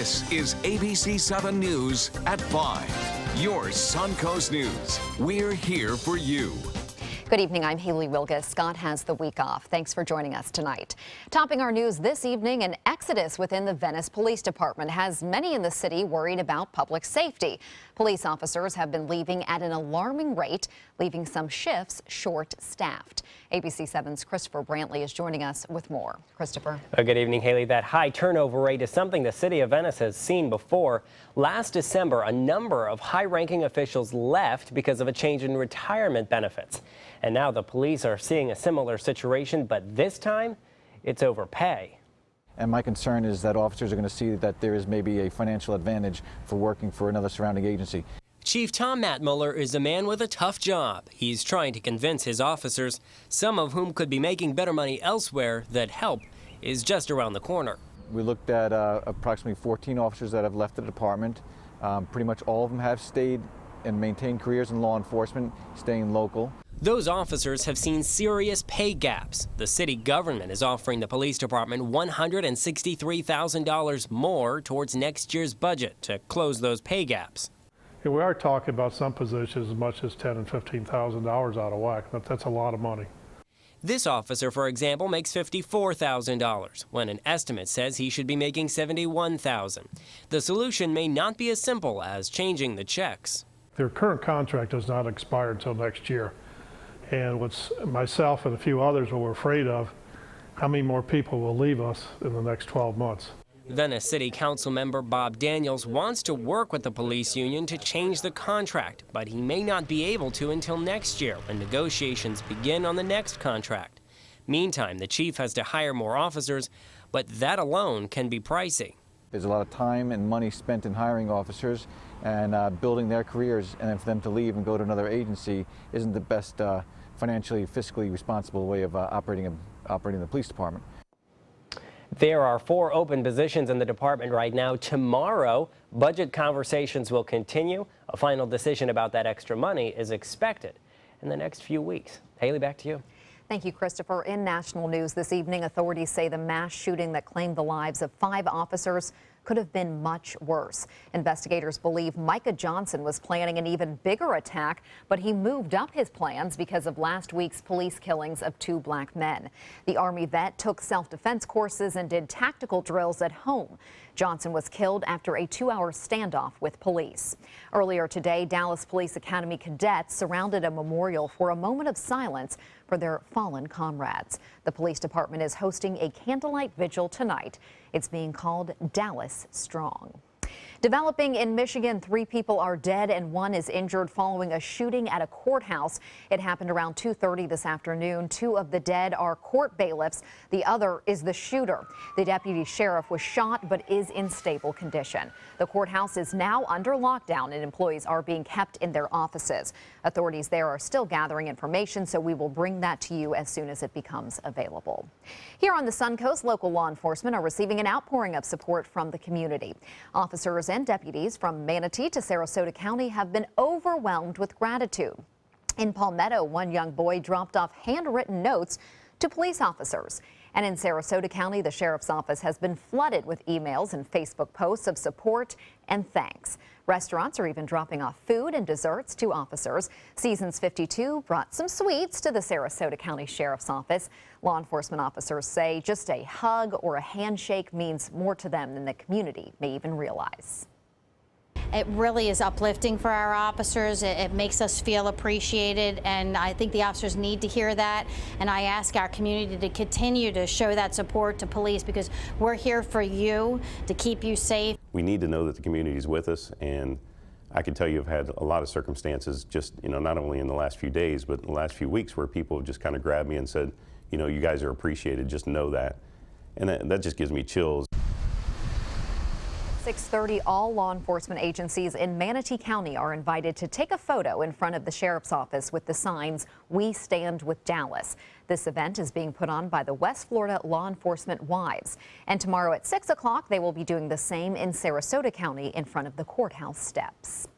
This is ABC 7 News at 5. Your Suncoast News. We're here for you. Good evening, I'm Haley Wilgus. Scott has the week off. Thanks for joining us tonight. Topping our news this evening, an exodus within the Venice Police Department has many in the city worried about public safety. Police officers have been leaving at an alarming rate, leaving some shifts short-staffed. ABC 7's Christopher Brantley is joining us with more. Christopher. Good evening, Haley. That high turnover rate is something the city of Venice has seen before. Last December, a number of high-ranking officials left because of a change in retirement benefits. And now the police are seeing a similar situation, but this time it's over pay. And my concern is that officers are going to see that there is maybe a financial advantage for working for another surrounding agency. Chief Tom Mattmuller is a man with a tough job. He's trying to convince his officers, some of whom could be making better money elsewhere, that help is just around the corner. We looked at approximately 14 officers that have left the department. Pretty much all of them have stayed and maintained careers in law enforcement, staying local. Those officers have seen serious pay gaps. The city government is offering the police department $163,000 more towards next year's budget to close those pay gaps. Yeah, we are talking about some positions as much as $10,000 and $15,000 out of whack. That's a lot of money. This officer, for example, makes $54,000, when an estimate says he should be making $71,000. The solution may not be as simple as changing the checks. Their current contract does not expire until next year. And what's myself and a few others were afraid of, how many more people will leave us in the next 12 months. Venice City Council member Bob Daniels wants to work with the police union to change the contract, but he may not be able to until next year when negotiations begin on the next contract. Meantime, the chief has to hire more officers, but that alone can be pricey. There's a lot of time and money spent in hiring officers and building their careers, and then for them to leave and go to another agency isn't the best financially, fiscally responsible way of operating the police department. There are 4 open positions in the department right now. Tomorrow, budget conversations will continue. A final decision about that extra money is expected in the next few weeks. Haley, back to you. Thank you, Christopher. In national news this evening, authorities say the mass shooting that claimed the lives of 5 officers could have been much worse. Investigators believe Micah Johnson was planning an even bigger attack, but he moved up his plans because of last week's police killings of 2 black men. The Army vet took self-defense courses and did tactical drills at home. Johnson was killed after a 2-hour standoff with police. Earlier today, Dallas Police Academy cadets surrounded a memorial for a moment of silence for their fallen comrades. The police department is hosting a candlelight vigil tonight. It's being called Dallas Strong. Developing in Michigan, 3 people are dead and 1 is injured following a shooting at a courthouse. It happened around 2:30 this afternoon. 2 of the dead are court bailiffs. The other is the shooter. The deputy sheriff was shot but is in stable condition. The courthouse is now under lockdown and employees are being kept in their offices. Authorities there are still gathering information, so we will bring that to you as soon as it becomes available. Here on the Suncoast, local law enforcement are receiving an outpouring of support from the community. Officers and deputies from Manatee to Sarasota County have been overwhelmed with gratitude. In Palmetto, one young boy dropped off handwritten notes to police officers. And in Sarasota County, the sheriff's office has been flooded with emails and Facebook posts of support and thanks. Restaurants are even dropping off food and desserts to officers. Seasons 52 brought some sweets to the Sarasota County Sheriff's Office. Law enforcement officers say just a hug or a handshake means more to them than the community may even realize. It really is uplifting for our officers. It makes us feel appreciated, and I think the officers need to hear that. And I ask our community to continue to show that support to police, because we're here for you, to keep you safe. We need to know that the community is with us, and I can tell you I've had a lot of circumstances just, not only in the last few days, but in the last few weeks where people have just kind of grabbed me and said, you guys are appreciated, just know that. And that just gives me chills. 6:30, all law enforcement agencies in Manatee County are invited to take a photo in front of the sheriff's office with the signs, "We Stand with Dallas." This event is being put on by the West Florida Law Enforcement Wives. And tomorrow at 6 o'clock, they will be doing the same in Sarasota County in front of the courthouse steps.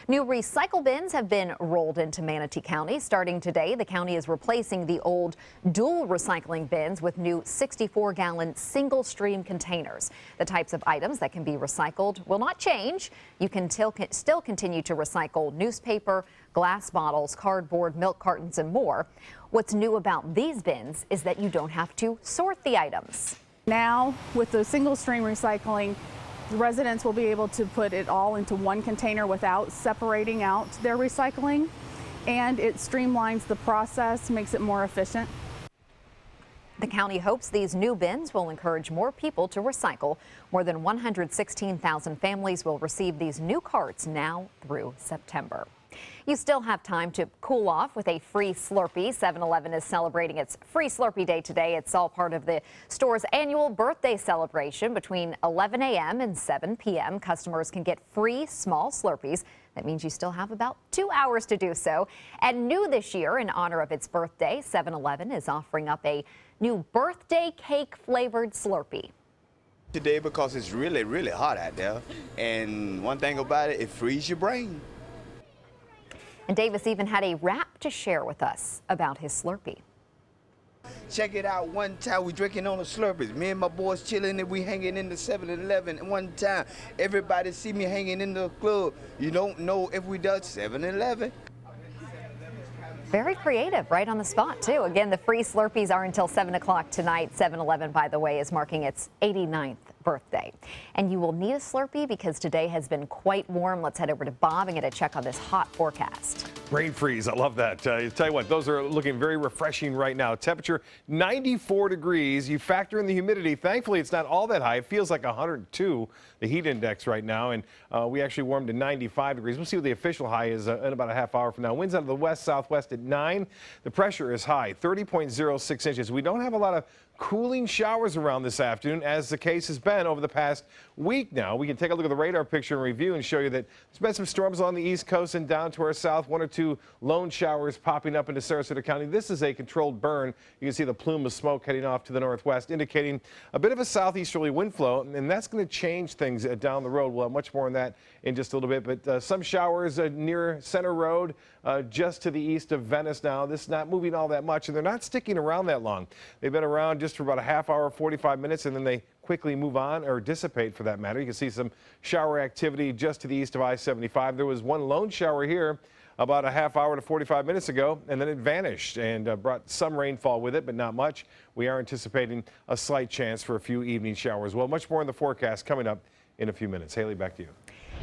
New recycle bins have been rolled into Manatee County. Starting today, the county is replacing the old dual recycling bins with new 64-gallon single-stream containers. The types of items that can be recycled will not change. You can still continue to recycle newspaper, glass bottles, cardboard, milk cartons, and more. What's new about these bins is that you don't have to sort the items. Now, with the single-stream recycling, the residents will be able to put it all into one container without separating out their recycling, and it streamlines the process, makes it more efficient. The county hopes these new bins will encourage more people to recycle. More than 116,000 families will receive these new carts now through September. You still have time to cool off with a free Slurpee. 7-Eleven is celebrating its free Slurpee Day today. It's all part of the store's annual birthday celebration. Between 11 a.m. and 7 p.m., customers can get free small Slurpees. That means you still have about 2 hours to do so. And new this year, in honor of its birthday, 7-Eleven is offering up a new birthday cake flavored Slurpee. Today, because it's really, really hot out there. And one thing about it, it frees your brain. And Davis even had a rap to share with us about his Slurpee. Check it out, one time we drinking on the Slurpees. Me and my boys chilling and we hanging in the 7-Eleven. And one time, everybody see me hanging in the club. You don't know if we done 7-Eleven. Very creative, right on the spot, too. Again, the free Slurpees are until 7 o'clock tonight. 7-Eleven, by the way, is marking its 89th birthday. And you will need a Slurpee because today has been quite warm. Let's head over to Bob and get a check on this hot forecast. Brain freeze. I love that. Tell you what, those are looking very refreshing right now. Temperature 94 degrees. You factor in the humidity. Thankfully, it's not all that high. It feels like 102, the heat index right now. And we actually warmed to 95 degrees. We'll see what the official high is in about a half hour from now. Winds out of the west, southwest at 9. The pressure is high, 30.06 inches. We don't have a lot of cooling showers around this afternoon, as the case has been over the past week now. We can take a look at the radar picture and review and show you that there's been some storms on the east coast and down to our south. 1 or 2 lone showers popping up into Sarasota County. This is a controlled burn. You can see the plume of smoke heading off to the northwest, indicating a bit of a southeasterly wind flow, and that's going to change things down the road. We'll have much more on that in just a little bit, but some showers near Center Road, just to the east of Venice now. This is not moving all that much, and they're not sticking around that long. They've been around just for about a half hour, 45 minutes, and then they quickly move on, or dissipate for that matter. You can see some shower activity just to the east of I-75. There was one lone shower here about a half hour to 45 minutes ago, and then it vanished and brought some rainfall with it, but not much. We are anticipating a slight chance for a few evening showers. Well, much more in the forecast coming up in a few minutes. Haley, back to you.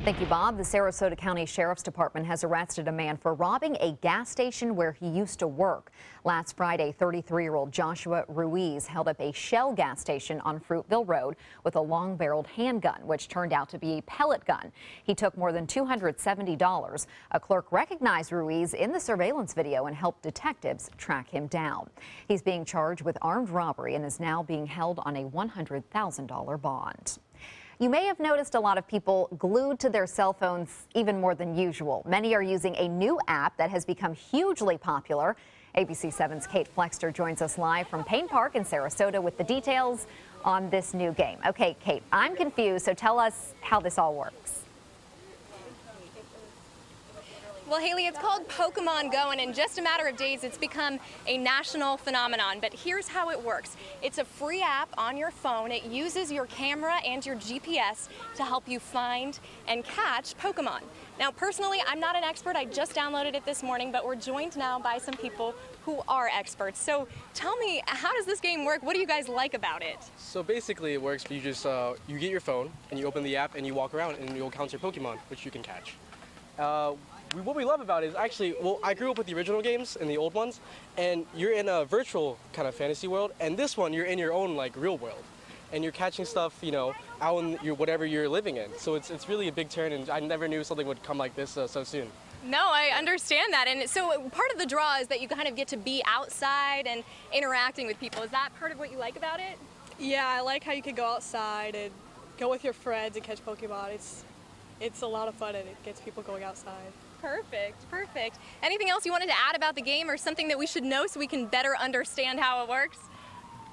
Thank you, Bob. The Sarasota County Sheriff's Department has arrested a man for robbing a gas station where he used to work. Last Friday, 33-year-old Joshua Ruiz held up a Shell gas station on Fruitville Road with a long-barreled handgun, which turned out to be a pellet gun. He took more than $270. A clerk recognized Ruiz in the surveillance video and helped detectives track him down. He's being charged with armed robbery and is now being held on a $100,000 bond. You may have noticed a lot of people glued to their cell phones even more than usual. Many are using a new app that has become hugely popular. ABC 7's Kate Flexter joins us live from Payne Park in Sarasota with the details on this new game. Okay, Kate, I'm confused, so tell us how this all works. Well, Haley, it's called Pokemon Go, and in just a matter of days, it's become a national phenomenon. But here's how it works. It's a free app on your phone. It uses your camera and your GPS to help you find and catch Pokemon. Now, personally, I'm not an expert. I just downloaded it this morning, but we're joined now by some people who are experts. So tell me, how does this game work? What do you guys like about it? So basically, it works. You just you get your phone and you open the app and you walk around and you'll count your Pokemon, which you can catch. What we love about it is actually, well, I grew up with the original games and the old ones, and you're in a virtual kind of fantasy world, and this one, you're in your own, like, real world. And you're catching stuff, you know, out in whatever you're living in. So it's really a big turn, and I never knew something would come like this so soon. No, I understand that. And so part of the draw is that you kind of get to be outside and interacting with people. Is that part of what you like about it? Yeah, I like how you can go outside and go with your friends and catch Pokemon. It's a lot of fun, and it gets people going outside. Perfect, perfect. Anything else you wanted to add about the game, or something that we should know so we can better understand how it works?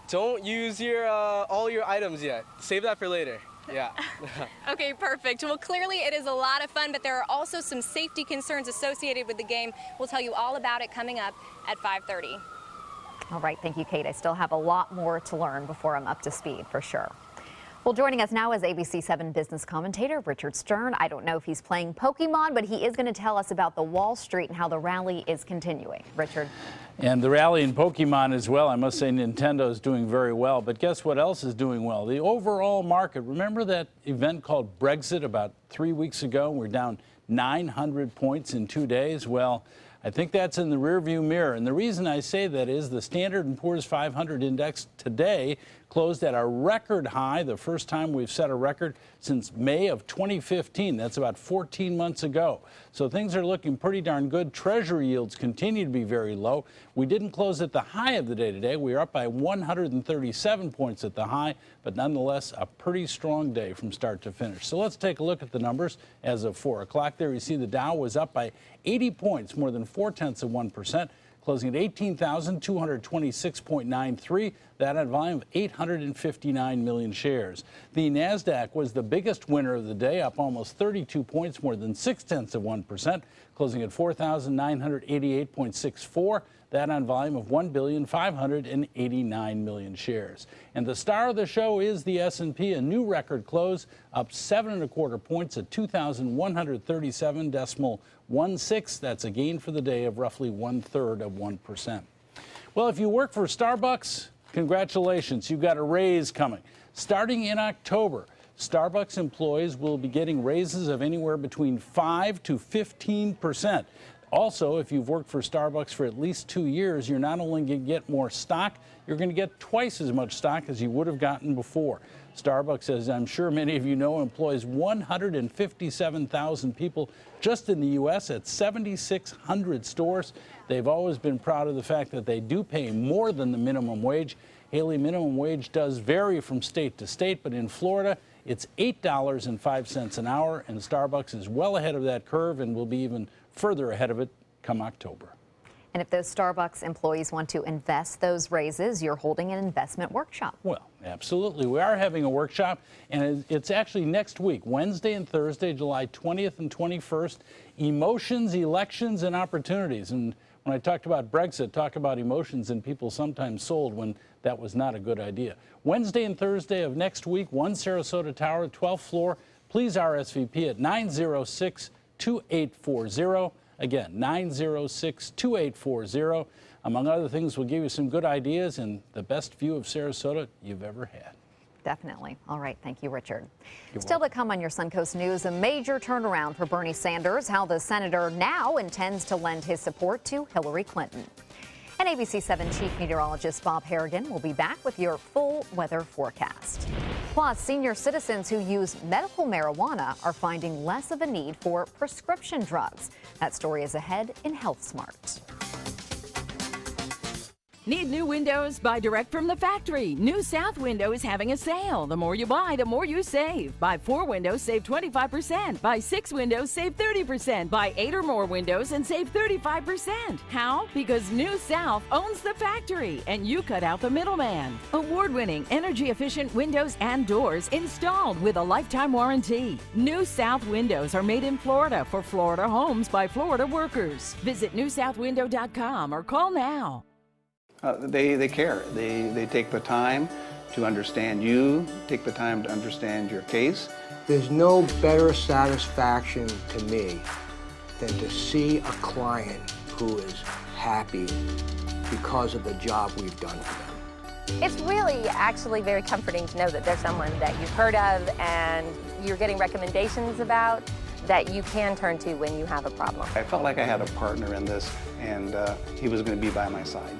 Don't use your all your items yet. Save that for later. Yeah. Okay, perfect. Well, clearly it is a lot of fun, but there are also some safety concerns associated with the game. We'll tell you all about it coming up at 5:30. All right, thank you, Kate. I still have a lot more to learn before I'm up to speed, for sure. Well, joining us now is ABC 7 business commentator Richard Stern. I don't know if he's playing Pokemon, but he is going to tell us about the Wall Street and how the rally is continuing. Richard. And the rally in Pokemon as well. I must say Nintendo is doing very well. But guess what else is doing well? The overall market. Remember that event called Brexit about 3 weeks ago? We're down 900 points in 2 days. Well, I think that's in the rearview mirror. And the reason I say that is the Standard & Poor's 500 index today closed at a record high, the first time we've set a record since May of 2015. That's about 14 months ago. So things are looking pretty darn good. Treasury yields continue to be very low. We didn't close at the high of the day today. We are up by 137 points at the high, but nonetheless a pretty strong day from start to finish. So let's take a look at the numbers as of 4 o'clock. There you see the Dow was up by 80 points, more than 0.4%. Closing at 18,226.93. That at a volume of 859 million shares. The NASDAQ was the biggest winner of the day, up almost 32 points, more than 0.6%, closing at 4,988.64. That on volume of 1,589 million shares. And the star of the show is the S&P, a new record close, up 7.25 points at 2,137.16. That's a gain for the day of roughly 1/3%. Well, if you work for Starbucks, congratulations, you've got a raise coming. Starting in October, Starbucks employees will be getting raises of anywhere between 5 to 15%. Also, if you've worked for Starbucks for at least 2 years, you're not only going to get more stock, you're going to get twice as much stock as you would have gotten before. Starbucks, as I'm sure many of you know, employs 157,000 people just in the U.S. at 7,600 stores. They've always been proud of the fact that they do pay more than the minimum wage. Haley, minimum wage does vary from state to state, but in Florida, it's $8.05 an hour, and Starbucks is well ahead of that curve and will be even further ahead of it come October. And if those Starbucks employees want to invest those raises, you're holding an investment workshop. Well, absolutely. We are having a workshop, and it's actually next week, Wednesday and Thursday, July 20th and 21st, emotions, elections, and opportunities. And when I talked about Brexit, talk about emotions, and people sometimes sold when that was not a good idea. Wednesday and Thursday of next week, 1 Sarasota Tower, 12th floor. Please RSVP at 906-2840. Again, 906-2840. Among other things, we'll give you some good ideas and the best view of Sarasota you've ever had. Definitely. All right. Thank you, Richard. Still to come on your Suncoast News, a major turnaround for Bernie Sanders, how the senator now intends to lend his support to Hillary Clinton. And ABC 7 Chief Meteorologist Bob Harrigan will be back with your full weather forecast. Plus, senior citizens who use medical marijuana are finding less of a need for prescription drugs. That story is ahead in Health Smart. Need new windows? Buy direct from the factory. New South Window is having a sale. The more you buy, the more you save. Buy 4 windows, save 25%. Buy 6 windows, save 30%. Buy 8 or more windows and save 35%. How? Because New South owns the factory and you cut out the middleman. Award-winning, energy-efficient windows and doors installed with a lifetime warranty. New South Windows are made in Florida for Florida homes by Florida workers. Visit newsouthwindow.com or call now. They care. They take the time to understand you, take the time to understand your case. There's no better satisfaction to me than to see a client who is happy because of the job we've done for them. It's really actually very comforting to know that there's someone that you've heard of and you're getting recommendations about that you can turn to when you have a problem. I felt like I had a partner in this, and he was going to be by my side.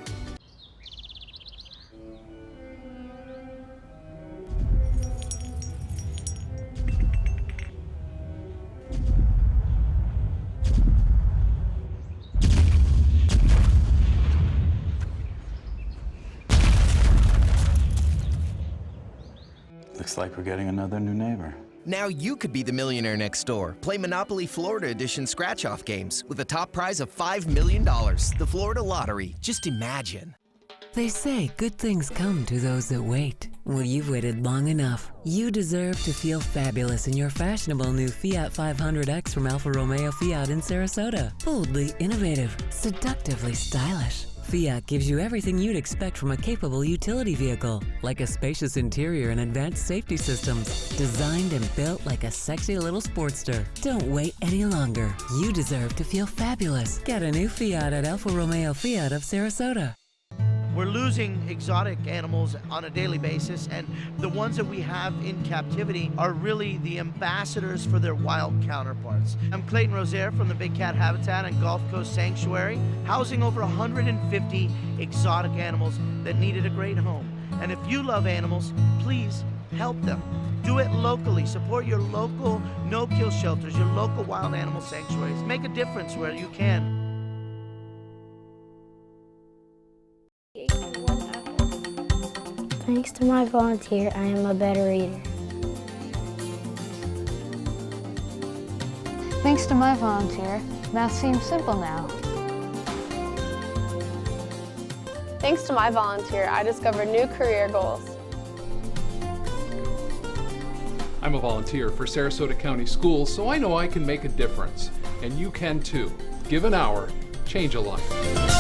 Looks like we're getting another new neighbor. Now you could be the millionaire next door. Play Monopoly Florida Edition scratch-off games with a top prize of $5 million. The Florida Lottery. Just imagine. They say good things come to those that wait. Well, you've waited long enough. You deserve to feel fabulous in your fashionable new Fiat 500X from Alfa Romeo Fiat in Sarasota. Boldly innovative, seductively stylish. Fiat gives you everything you'd expect from a capable utility vehicle, like a spacious interior and advanced safety systems, designed and built like a sexy little sportster. Don't wait any longer. You deserve to feel fabulous. Get a new Fiat at Alfa Romeo Fiat of Sarasota. We're losing exotic animals on a daily basis, and the ones that we have in captivity are really the ambassadors for their wild counterparts. I'm Clayton Rozier from the Big Cat Habitat and Gulf Coast Sanctuary, housing over 150 exotic animals that needed a great home. And if you love animals, please help them. Do it locally. Support your local no-kill shelters, your local wild animal sanctuaries. Make a difference where you can. Thanks to my volunteer, I am a better eater. Thanks to my volunteer, math seems simple now. Thanks to my volunteer, I discovered new career goals. I'm a volunteer for Sarasota County Schools, so I know I can make a difference. And you can too. Give an hour, change a life.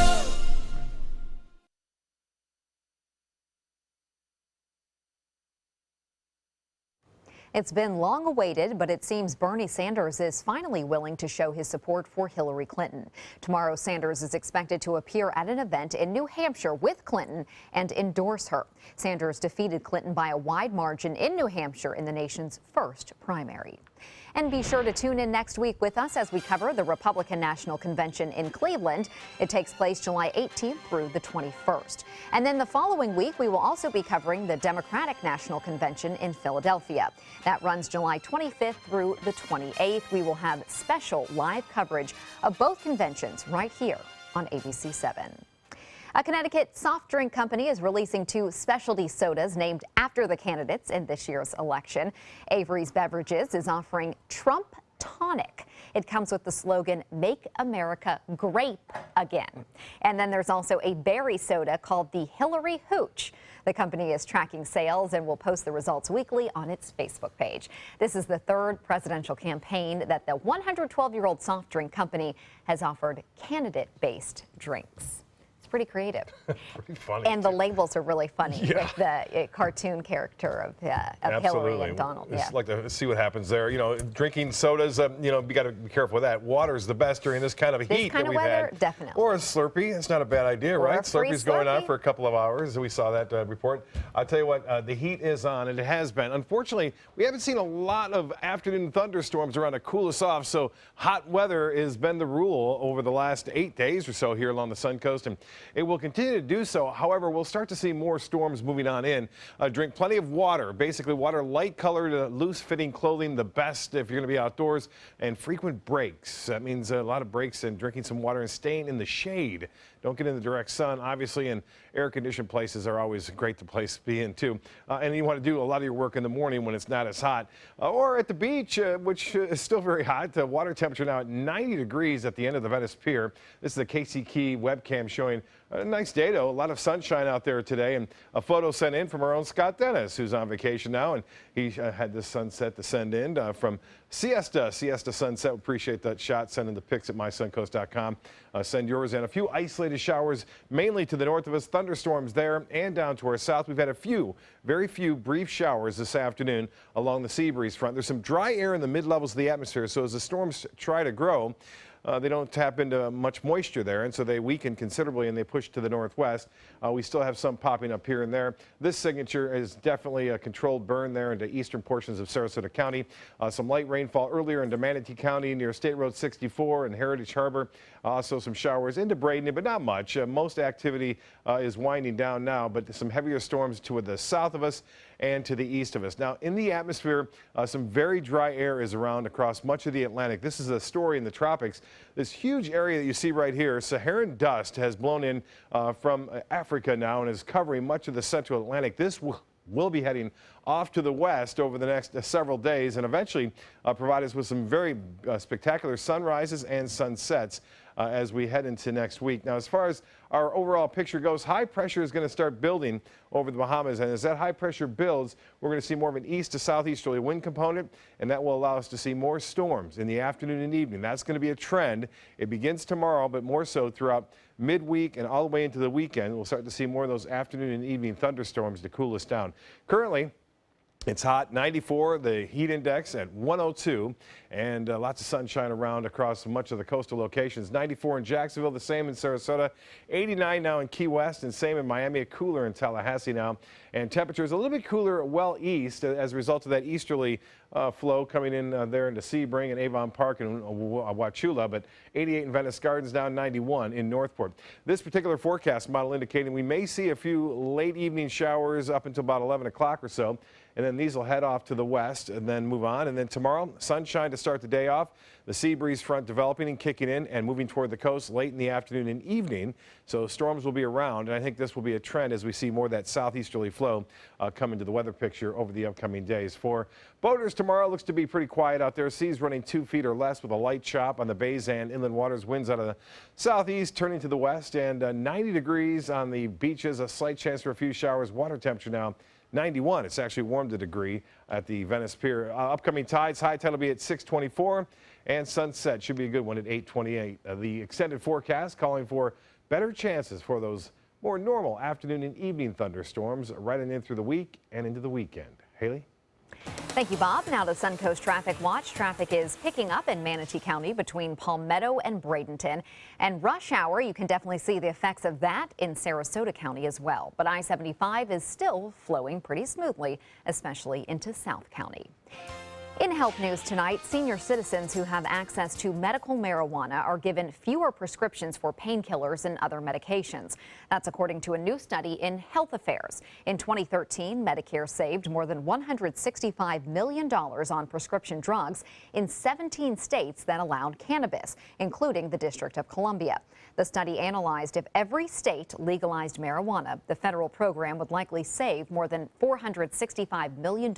It's been long awaited, but it seems Bernie Sanders is finally willing to show his support for Hillary Clinton. Tomorrow, Sanders is expected to appear at an event in New Hampshire with Clinton and endorse her. Sanders defeated Clinton by a wide margin in New Hampshire in the nation's first primary. And be sure to tune in next week with us as we cover the Republican National Convention in Cleveland. It takes place July 18th through the 21st. And then the following week, we will also be covering the Democratic National Convention in Philadelphia. That runs July 25th through the 28th. We will have special live coverage of both conventions right here on ABC7. A Connecticut soft drink company is releasing 2 specialty sodas named after the candidates in this year's election. Avery's Beverages is offering Trump Tonic. It comes with the slogan, "Make America Grape Again." And then there's also a berry soda called the Hillary Hooch. The company is tracking sales and will post the results weekly on its Facebook page. This is the 3rd presidential campaign that the 112-year-old soft drink company has offered candidate-based drinks. Pretty creative. Pretty funny. And the labels are really funny with the cartoon character of Hillary and Donald. Just like to see what happens there. You know, drinking sodas, you got to be careful with that. Water is the best during this kind of heat that we've had. Definitely. Or a Slurpee. It's not a bad idea, or right? Slurpee's going on for a couple of hours. We saw that report. I'll tell you what, the heat is on, and it has been. Unfortunately, we haven't seen a lot of afternoon thunderstorms around to cool us off, so hot weather has been the rule over the last 8 days or so here along the Sun Coast, and it will continue to do so. However, we'll start to see more storms moving on in. Drink plenty of water, basically water, light colored, loose fitting clothing, the best if you're going to be outdoors, and frequent breaks. That means a lot of breaks and drinking some water and staying in the shade. Don't get in the direct sun, obviously, and air-conditioned places are always a great place to be in, too. And you want to do a lot of your work in the morning when it's not as hot. Or at the beach, which is still very hot. Water temperature now at 90 degrees at the end of the Venice Pier. This is the Casey Key webcam showing a nice day, though. A lot of sunshine out there today. And a photo sent in from our own Scott Dennis, who's on vacation now. And he had this sunset to send in from Siesta Sunset. Appreciate that shot. Send in the pics at mysuncoast.com. Send yours in. A few isolated showers, mainly to the north of us. Thunderstorms there and down to our south. We've had very few brief showers this afternoon along the sea breeze front. There's some dry air in the mid-levels of the atmosphere, so as the storms try to grow, they don't tap into much moisture there, and so they weaken considerably and they push to the northwest. We still have some popping up here and there. This signature is definitely a controlled burn there into eastern portions of Sarasota County. Some light rainfall earlier into Manatee County near State Road 64 and Heritage Harbor. Also some showers into Braden, but not much. Most activity is winding down now, but some heavier storms to the south of us and to the east of us. Now, in the atmosphere, some very dry air is around across much of the Atlantic. This is a story in the tropics. This huge area that you see right here, Saharan dust has blown in from Africa now and is covering much of the central Atlantic. This will be heading off to the west over the next several days and eventually provide us with some very spectacular sunrises and sunsets. as we head into next week. Now, as far as our overall picture goes, high pressure is going to start building over the Bahamas, and as that high pressure builds, we're going to see more of an east to southeasterly wind component, and that will allow us to see more storms in the afternoon and evening. That's going to be a trend. It begins tomorrow, but more so throughout midweek and all the way into the weekend. We'll start to see more of those afternoon and evening thunderstorms to cool us down. Currently, it's hot, 94, the heat index at 102, and lots of sunshine around across much of the coastal locations. 94 in Jacksonville, the same in Sarasota, 89 now in Key West, and same in Miami, cooler in Tallahassee now. And temperatures a little bit cooler well east as a result of that easterly flow coming in there into Sebring and Avon Park and Wauchula, but 88 in Venice Gardens, down 91 in Northport. This particular forecast model indicating we may see a few late evening showers up until about 11 o'clock or so, and then these will head off to the west and then move on. And then tomorrow, sunshine to start the day off. The sea breeze front developing and kicking in and moving toward the coast late in the afternoon and evening. So storms will be around, and I think this will be a trend as we see more of that southeasterly flow come into the weather picture over the upcoming days. For boaters, tomorrow looks to be pretty quiet out there. Seas running 2 feet or less with a light chop on the bays and inland waters. Winds out of the southeast turning to the west, and 90 degrees on the beaches. A slight chance for a few showers. Water temperature now 91. It's actually warmed a degree at the Venice Pier. Upcoming tides, high tide will be at 6:24, and sunset should be a good one at 8:28. The extended forecast calling for better chances for those more normal afternoon and evening thunderstorms right in through the week and into the weekend. Haley? Thank you, Bob. Now to Suncoast Traffic Watch. Traffic is picking up in Manatee County between Palmetto and Bradenton. And rush hour, you can definitely see the effects of that in Sarasota County as well. But I-75 is still flowing pretty smoothly, especially into South County. In health news tonight, senior citizens who have access to medical marijuana are given fewer prescriptions for painkillers and other medications. That's according to a new study in Health Affairs. In 2013, Medicare saved more than $165 million on prescription drugs in 17 states that allowed cannabis, including the District of Columbia. The study analyzed if every state legalized marijuana, the federal program would likely save more than $465 million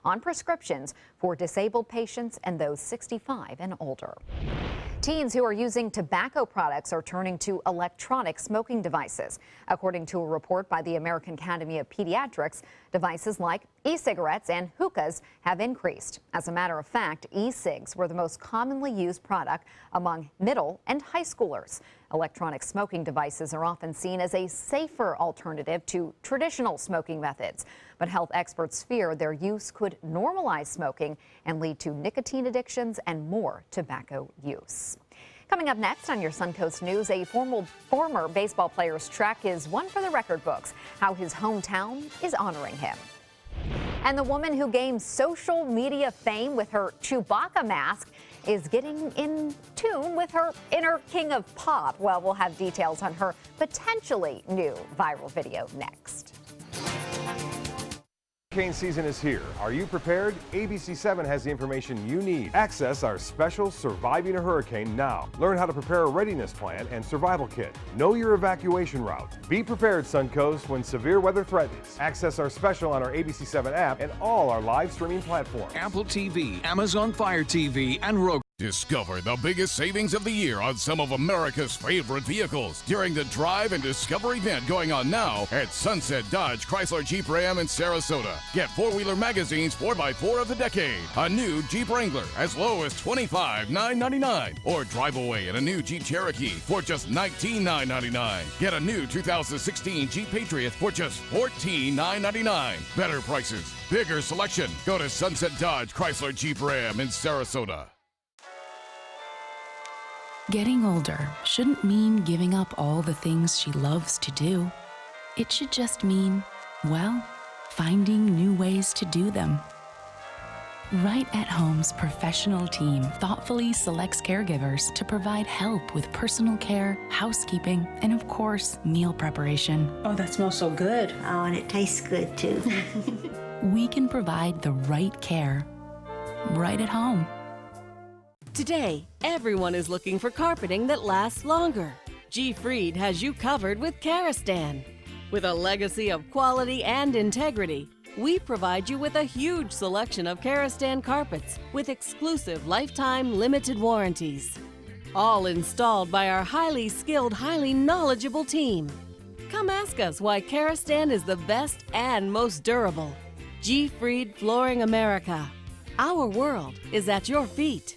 on prescriptions for disabled patients and those 65 and older. Teens who are using tobacco products are turning to electronic smoking devices. According to a report by the American Academy of Pediatrics, devices like e-cigarettes and hookahs have increased. As a matter of fact, e-cigs were the most commonly used product among middle and high schoolers. Electronic smoking devices are often seen as a safer alternative to traditional smoking methods, but health experts fear their use could normalize smoking and lead to nicotine addictions and more tobacco use. Coming up next on your Suncoast News, a former baseball player's trek is one for the record books, how his hometown is honoring him. And the woman who gained social media fame with her Chewbacca mask is getting in tune with her inner king of pop. Well, we'll have details on her potentially new viral video next. Hurricane season is here. Are you prepared? ABC7 has the information you need. Access our special Surviving a Hurricane now. Learn how to prepare a readiness plan and survival kit. Know your evacuation route. Be prepared, Suncoast, when severe weather threatens. Access our special on our ABC7 app and all our live streaming platforms. Apple TV, Amazon Fire TV, and Roku. Discover the biggest savings of the year on some of America's favorite vehicles during the Drive and Discover event going on now at Sunset Dodge Chrysler Jeep Ram in Sarasota. Get four-wheeler magazines 4x4 of the decade, a new Jeep Wrangler as low as $25,999, or drive away in a new Jeep Cherokee for just $19,999. Get a new 2016 Jeep Patriot for just $14,999. Better prices, bigger selection. Go to Sunset Dodge Chrysler Jeep Ram in Sarasota. Getting older shouldn't mean giving up all the things she loves to do. It should just mean, well, finding new ways to do them. Right at Home's professional team thoughtfully selects caregivers to provide help with personal care, housekeeping, and of course, meal preparation. Oh, that smells so good. Oh, and it tastes good too. We can provide the right care right at home. Today, everyone is looking for carpeting that lasts longer. G. Fried has you covered with Karastan. With a legacy of quality and integrity, we provide you with a huge selection of Karastan carpets with exclusive lifetime limited warranties. all installed by our highly skilled, highly knowledgeable team. Come ask us why Karastan is the best and most durable. G. Fried Flooring America. Our world is at your feet.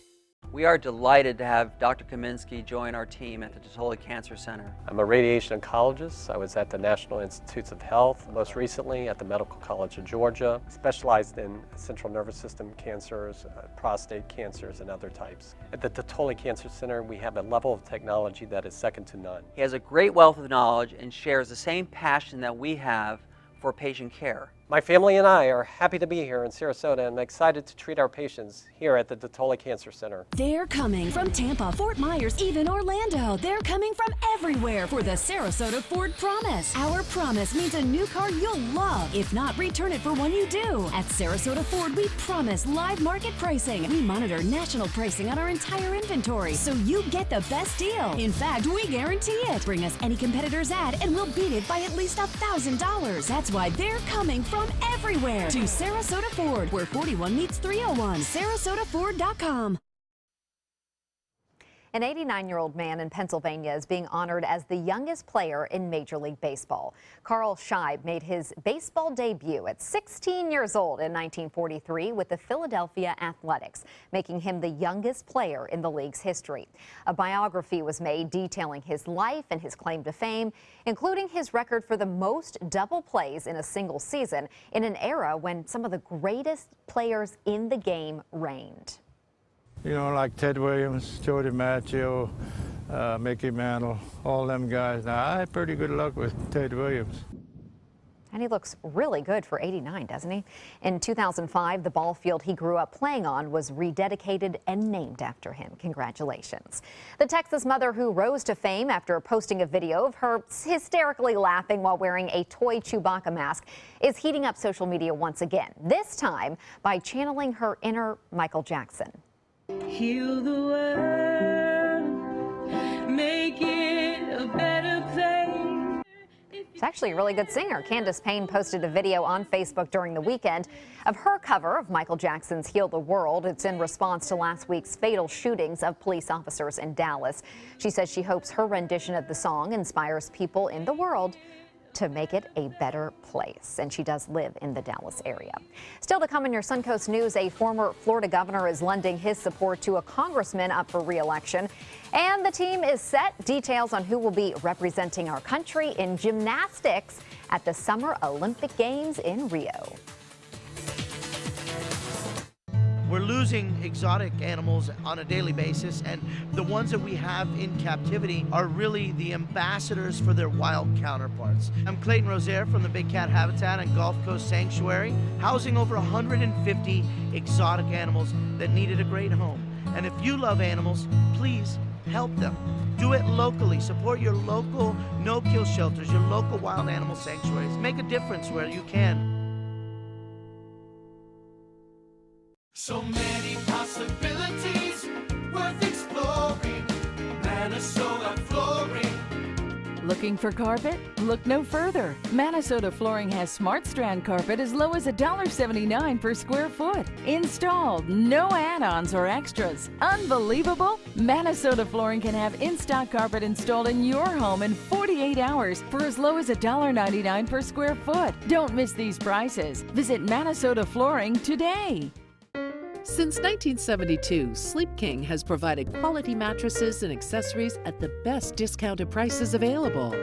We are delighted to have Dr. Kaminsky join our team at the Totola Cancer Center. I'm a radiation oncologist. I was at the National Institutes of Health, most recently at the Medical College of Georgia, specialized in central nervous system cancers, prostate cancers, and other types. At the Totola Cancer Center, we have a level of technology that is second to none. He has a great wealth of knowledge and shares the same passion that we have for patient care. My family and I are happy to be here in Sarasota and excited to treat our patients here at the Totola Cancer Center. They're coming from Tampa, Fort Myers, even Orlando. They're coming from everywhere for the Sarasota Ford Promise. Our promise means a new car you'll love. If not, return it for one you do. At Sarasota Ford, we promise live market pricing. We monitor national pricing on our entire inventory, so you get the best deal. In fact, we guarantee it. Bring us any competitor's ad and we'll beat it by at least $1,000. That's why they're coming from everywhere to Sarasota Ford, where 41 meets 301. SarasotaFord.com. An 89-year-old man in Pennsylvania is being honored as the youngest player in Major League Baseball. Carl Scheib made his baseball debut at 16 years old in 1943 with the Philadelphia Athletics, making him the youngest player in the league's history. A biography was made detailing his life and his claim to fame, including his record for the most double plays in a single season in an era when some of the greatest players in the game reigned. You know, like Ted Williams, Joe DiMaggio, Mickey Mantle, all them guys. Now, I had pretty good luck with Ted Williams. And he looks really good for 89, doesn't he? In 2005, the ball field he grew up playing on was rededicated and named after him. Congratulations. The Texas mother who rose to fame after posting a video of her hysterically laughing while wearing a toy Chewbacca mask is heating up social media once again, this time by channeling her inner Michael Jackson. Heal the world, make it a better place. She's actually a really good singer. Candace Payne posted a video on Facebook during the weekend of her cover of Michael Jackson's Heal the World. It's in response to last week's fatal shootings of police officers in Dallas. She says she hopes her rendition of the song inspires people in the world to make it a better place. And she does live in the Dallas area. Still to come in your Suncoast News, a former Florida governor is lending his support to a congressman up for re-election. And the team is set. Details on who will be representing our country in gymnastics at the Summer Olympic Games in Rio. We're losing exotic animals on a daily basis, and the ones that we have in captivity are really the ambassadors for their wild counterparts. I'm Clayton Rozier from the Big Cat Habitat and Gulf Coast Sanctuary, housing over 150 exotic animals that needed a great home. And if you love animals, please help them. Do it locally. Support your local no-kill shelters, your local wild animal sanctuaries. Make a difference where you can. So many possibilities worth exploring. Minnesota Flooring. Looking for carpet? Look no further. Minnesota Flooring has Smart Strand carpet as low as $1.79 per square foot. Installed, no add-ons or extras. Unbelievable? Minnesota Flooring can have in-stock carpet installed in your home in 48 hours for as low as $1.99 per square foot. Don't miss these prices. Visit Minnesota Flooring today. Since 1972, Sleep King has provided quality mattresses and accessories at the best discounted prices available.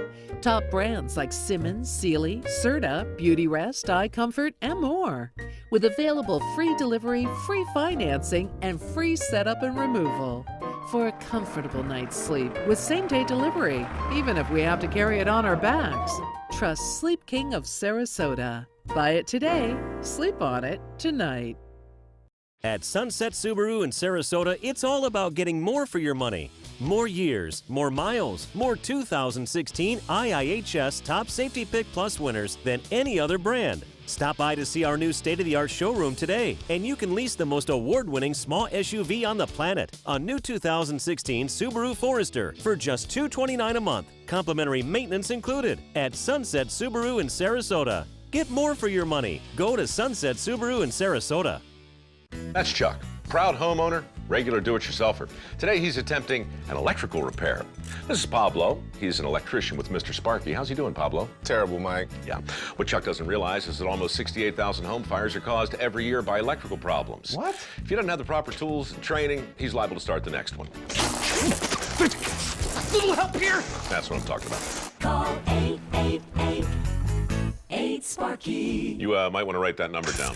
Top brands like Simmons, Sealy, Serta, Beautyrest, iComfort, and more. With available free delivery, free financing, and free setup and removal. For a comfortable night's sleep with same-day delivery, even if we have to carry it on our backs. Trust Sleep King of Sarasota. Buy it today, sleep on it tonight. At Sunset Subaru in Sarasota, it's all about getting more for your money. More years, more miles, more 2016 IIHS Top Safety Pick Plus winners than any other brand. Stop by to see our new state-of-the-art showroom today, and you can lease the most award-winning small SUV on the planet, a new 2016 Subaru Forester, for just $229 a month, complimentary maintenance included, at Sunset Subaru in Sarasota. Get more for your money. Go to Sunset Subaru in Sarasota. That's Chuck, proud homeowner regular do-it-yourselfer. Today he's attempting an electrical repair. This is Pablo. He's an electrician with Mr. Sparky. How's he doing, Pablo? Terrible, Mike. Yeah. What Chuck doesn't realize is that almost 68,000 home fires are caused every year by electrical problems. What? If you don't have the proper tools and training, he's liable to start the next one. Little help here. That's what I'm talking about. Call 888-8-SPARKY. You might want to write that number down.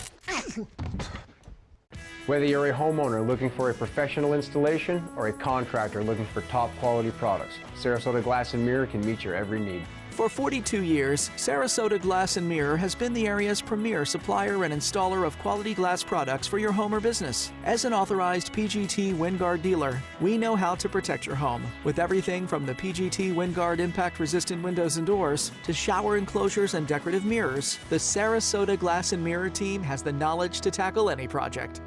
Whether you're a homeowner looking for a professional installation or a contractor looking for top quality products, Sarasota Glass and Mirror can meet your every need. For 42 years, Sarasota Glass and Mirror has been the area's premier supplier and installer of quality glass products for your home or business. As an authorized PGT WinGuard dealer, we know how to protect your home with everything from the PGT WinGuard impact-resistant windows and doors to shower enclosures and decorative mirrors. The Sarasota Glass and Mirror team has the knowledge to tackle any project.